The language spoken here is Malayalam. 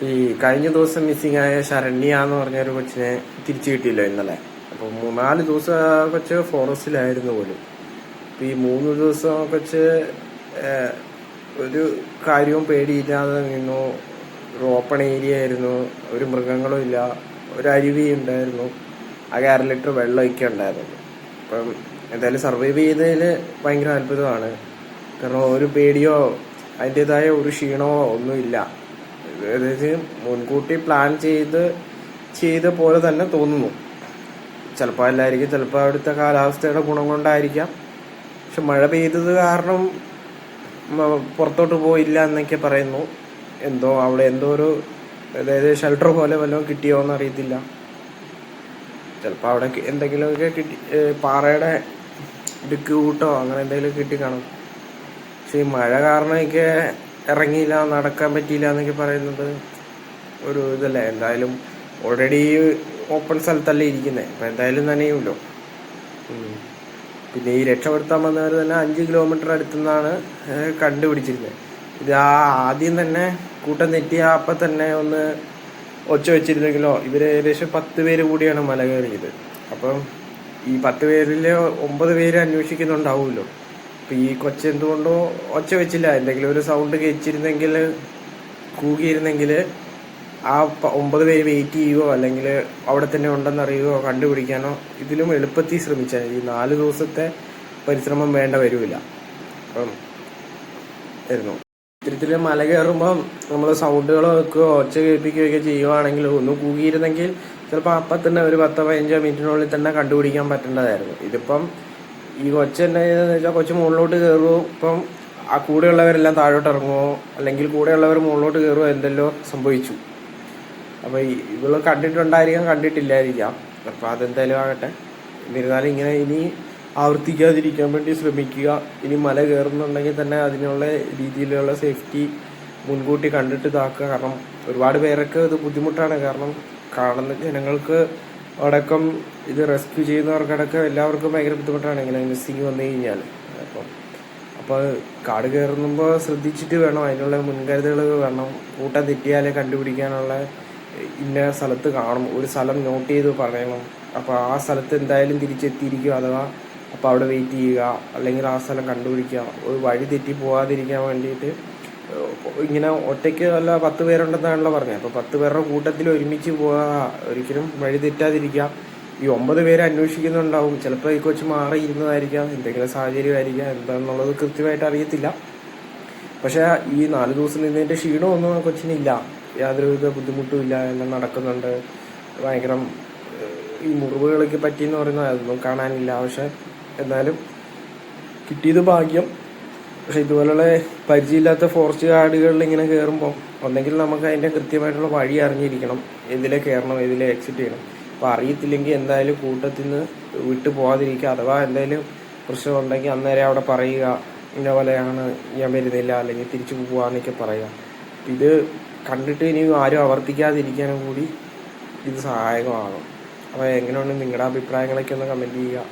ഈ കഴിഞ്ഞ ദിവസം മിസ്സിംഗ് ആയ ശരണ്യ എന്ന് പറഞ്ഞൊരു കൊച്ചിനെ തിരിച്ചു കിട്ടിയില്ലോ ഇന്നലെ. അപ്പോൾ 3-4 ദിവസം ആ കൊച്ച് ഫോറസ്റ്റിലായിരുന്നു പോലും. ഇപ്പം ഈ 3 ദിവസം കൊച്ച് ഒരു കാര്യവും പേടിയില്ലാതെ നിന്നു. ഒരു ഓപ്പൺ ഏരിയ ആയിരുന്നു, ഒരു മൃഗങ്ങളും ഇല്ല, ഒരു അരുവി ഉണ്ടായിരുന്നു, ആകെ 1/2 ലിറ്റർ വെള്ളമൊക്കെ ഉണ്ടായിരുന്നു. അപ്പം എന്തായാലും സർവൈവ് ചെയ്തതിൽ ഭയങ്കര അത്ഭുതമാണ്. കാരണം ഒരു പേടിയോ അതിൻ്റെതായ ഒരു ക്ഷീണമോ ഒന്നുമില്ല. അതായത് മുൻകൂട്ടി പ്ലാൻ ചെയ്ത പോലെ തന്നെ തോന്നുന്നു. ചിലപ്പോൾ അല്ലായിരിക്കും, ചിലപ്പോൾ അവിടുത്തെ കാലാവസ്ഥയുടെ ഗുണം കൊണ്ടായിരിക്കാം. പക്ഷെ മഴ പെയ്തത് കാരണം പുറത്തോട്ട് പോയില്ല എന്നൊക്കെ പറയുന്നു. അവിടെ എന്തോ ഒരു, അതായത് ഷെൽട്ടർ പോലെ വല്ലതും കിട്ടിയോ എന്ന് അറിയത്തില്ല. ചിലപ്പോൾ അവിടെ എന്തെങ്കിലുമൊക്കെ കിട്ടി, പാറയുടെ ഇടുക്ക് കൂട്ടോ അങ്ങനെ എന്തെങ്കിലും കിട്ടി കാണും. പക്ഷെ ഈ മഴ കാരണമൊക്കെ ഇറങ്ങിയില്ല, നടക്കാൻ പറ്റിയില്ല എന്നൊക്കെ പറയുന്നത് ഒരു ഇതല്ലേ. എന്തായാലും ഓൾറെഡി ഓപ്പൺ സ്ഥലത്തല്ലേ ഇരിക്കുന്നത്, അപ്പം എന്തായാലും നനയുമല്ലോ. പിന്നെ ഈ രക്ഷപ്പെടുത്താൻ വന്നവർ തന്നെ 5 കിലോമീറ്റർ അടുത്തുനിന്നാണ് കണ്ടുപിടിച്ചിരുന്നത്. ഇത് ആദ്യം തന്നെ കൂട്ടം തെറ്റിയ അപ്പം തന്നെ ഒന്ന് ഒച്ച വെച്ചിരുന്നെങ്കിലോ. ഇവർ ഏകദേശം 10 പേര് കൂടിയാണ് മല കയറിയത്. അപ്പം ഈ 10 പേരിൽ 9 പേര് അന്വേഷിക്കുന്നുണ്ടാവുമല്ലോ. അപ്പം ഈ കൊച്ചെന്തുകൊണ്ടോ ഒച്ച വെച്ചില്ല. എന്തെങ്കിലും ഒരു സൗണ്ട് കേച്ചിരുന്നെങ്കിൽ, കൂകിയിരുന്നെങ്കിൽ ആ 9 പേര് വെയിറ്റ് ചെയ്യുകയോ അല്ലെങ്കിൽ അവിടെ തന്നെ ഉണ്ടെന്നറിയുകയോ കണ്ടുപിടിക്കാനോ ഇതിലും എളുപ്പത്തിൽ ശ്രമിച്ചാൽ ഈ 4 ദിവസത്തെ പരിശ്രമം വേണ്ട വരില്ല. അപ്പം ആയിരുന്നു. ഇത്തരത്തിൽ മല കയറുമ്പം നമ്മൾ സൗണ്ടുകൾ വെക്കുകയോ ഒച്ച കേൾപ്പിക്കുകയൊക്കെ ചെയ്യുവാണെങ്കിൽ, ഒന്ന് കൂകിയിരുന്നെങ്കിൽ ചിലപ്പോൾ അപ്പം തന്നെ ഒരു 10-15 മിനിറ്റിനുള്ളിൽ തന്നെ കണ്ടുപിടിക്കാൻ പറ്റേണ്ടതായിരുന്നു. ഇതിപ്പം ഈ കൊച്ചു തന്നെ വെച്ചാൽ കൊച്ചു മുകളിലോട്ട് കയറുമോ, ഇപ്പം ആ കൂടെയുള്ളവരെല്ലാം താഴോട്ട് ഇറങ്ങുമോ, അല്ലെങ്കിൽ കൂടെയുള്ളവർ മുകളിലോട്ട് കയറുമോ, എന്തെല്ലോ സംഭവിച്ചു. അപ്പോൾ ഇവള് കണ്ടിട്ടുണ്ടായിരിക്കാം, കണ്ടിട്ടില്ലായിരിക്കാം. അപ്പം അതെന്തായാലും ആകട്ടെ. എന്നിരുന്നാലും ഇങ്ങനെ ഇനി ആവർത്തിക്കാതിരിക്കാൻ വേണ്ടി ശ്രമിക്കുക. ഇനി മല കയറുന്നുണ്ടെങ്കിൽ തന്നെ അതിനുള്ള രീതിയിലുള്ള സേഫ്റ്റി മുൻകൂട്ടി കണ്ടിട്ട് ഇതാക്കുക. കാരണം ഒരുപാട് പേരൊക്കെ ഇത് ബുദ്ധിമുട്ടാണ്. കാരണം കാണുന്ന ജനങ്ങൾക്ക് അടക്കം, ഇത് റെസ്ക്യൂ ചെയ്യുന്നവർക്കടക്കം എല്ലാവർക്കും ഭയങ്കര ബുദ്ധിമുട്ടാണ് ഇങ്ങനെ മിസ്സിങ് വന്നു കഴിഞ്ഞാൽ. അപ്പോൾ കാട് കയറുമ്പോൾ ശ്രദ്ധിച്ചിട്ട് വേണം, അതിനുള്ള മുൻകരുതലുകൾ വേണം. കൂട്ടം തെറ്റിയാലേ കണ്ടുപിടിക്കാനുള്ള ഇന്ന സ്ഥലത്ത് കാണും, ഒരു സ്ഥലം നോട്ട് ചെയ്ത് പറയണം. അപ്പോൾ ആ സ്ഥലത്ത് എന്തായാലും തിരിച്ചെത്തിയിരിക്കുക, അഥവാ അപ്പോൾ അവിടെ വെയിറ്റ് ചെയ്യുക, അല്ലെങ്കിൽ ആ സ്ഥലം കണ്ടുപിടിക്കുക. ഒരു വഴി തെറ്റി പോകാതിരിക്കാൻ വേണ്ടിയിട്ട് ഇങ്ങനെ ഒറ്റയ്ക്ക് അല്ല 10 പേരുണ്ടെന്നാണല്ലോ പറഞ്ഞത്. അപ്പോൾ 10 പേരുടെ കൂട്ടത്തിൽ ഒരുമിച്ച് പോവുക, ഒരിക്കലും വഴി തെറ്റാതിരിക്കുക. ഈ 9 പേരെ അന്വേഷിക്കുന്നുണ്ടാവും. ചിലപ്പോൾ ഈ കൊച്ചു മാറിയിരുന്നതായിരിക്കാം, എന്തെങ്കിലും സാഹചര്യമായിരിക്കാം, എന്താണെന്നുള്ളത് കൃത്യമായിട്ട് അറിയത്തില്ല. പക്ഷേ ഈ 4 ദിവസം നിന്നതിൻ്റെ ക്ഷീണമൊന്നും ആ കൊച്ചിനില്ല, യാതൊരുവിധ ബുദ്ധിമുട്ടും ഇല്ല, എല്ലാം നടക്കുന്നുണ്ട്. ഭയങ്കര ഈ മുറിവുകളൊക്കെ പറ്റിയെന്ന് പറയുന്നത് അതൊന്നും കാണാനില്ല. പക്ഷെ എന്നാലും കിട്ടിയത് ഭാഗ്യം. പക്ഷെ ഇതുപോലുള്ള പരിചയമില്ലാത്ത ഫോറസ്റ്റ് കാടുകളിൽ ഇങ്ങനെ കയറുമ്പോൾ ഒന്നെങ്കിൽ നമുക്ക് അതിൻ്റെ കൃത്യമായിട്ടുള്ള വഴി അറിഞ്ഞിരിക്കണം, ഇതിലെ കയറണം, ഇതിലെ എക്സിറ്റ് ചെയ്യണം. അപ്പോൾ അറിയത്തില്ലെങ്കിൽ എന്തായാലും കൂട്ടത്തിൽ നിന്ന് വിട്ടു പോകാതിരിക്കുക. അഥവാ എന്തായാലും പ്രശ്നമുണ്ടെങ്കിൽ അന്നേരം അവിടെ പറയുക, ഇന്ന പോലെയാണ്, ഞാൻ വരുന്നില്ല, അല്ലെങ്കിൽ തിരിച്ചു പോകാമെന്നൊക്കെ പറയുക. ഇത് കണ്ടിട്ട് ഇനി ആരും ആവർത്തിക്കാതിരിക്കാനും കൂടി ഇത് സഹായകമാകും. അപ്പോൾ എങ്ങനെയുണ്ട് നിങ്ങളുടെ അഭിപ്രായങ്ങളൊക്കെ ഒന്ന് കമൻറ്റ് ചെയ്യുക.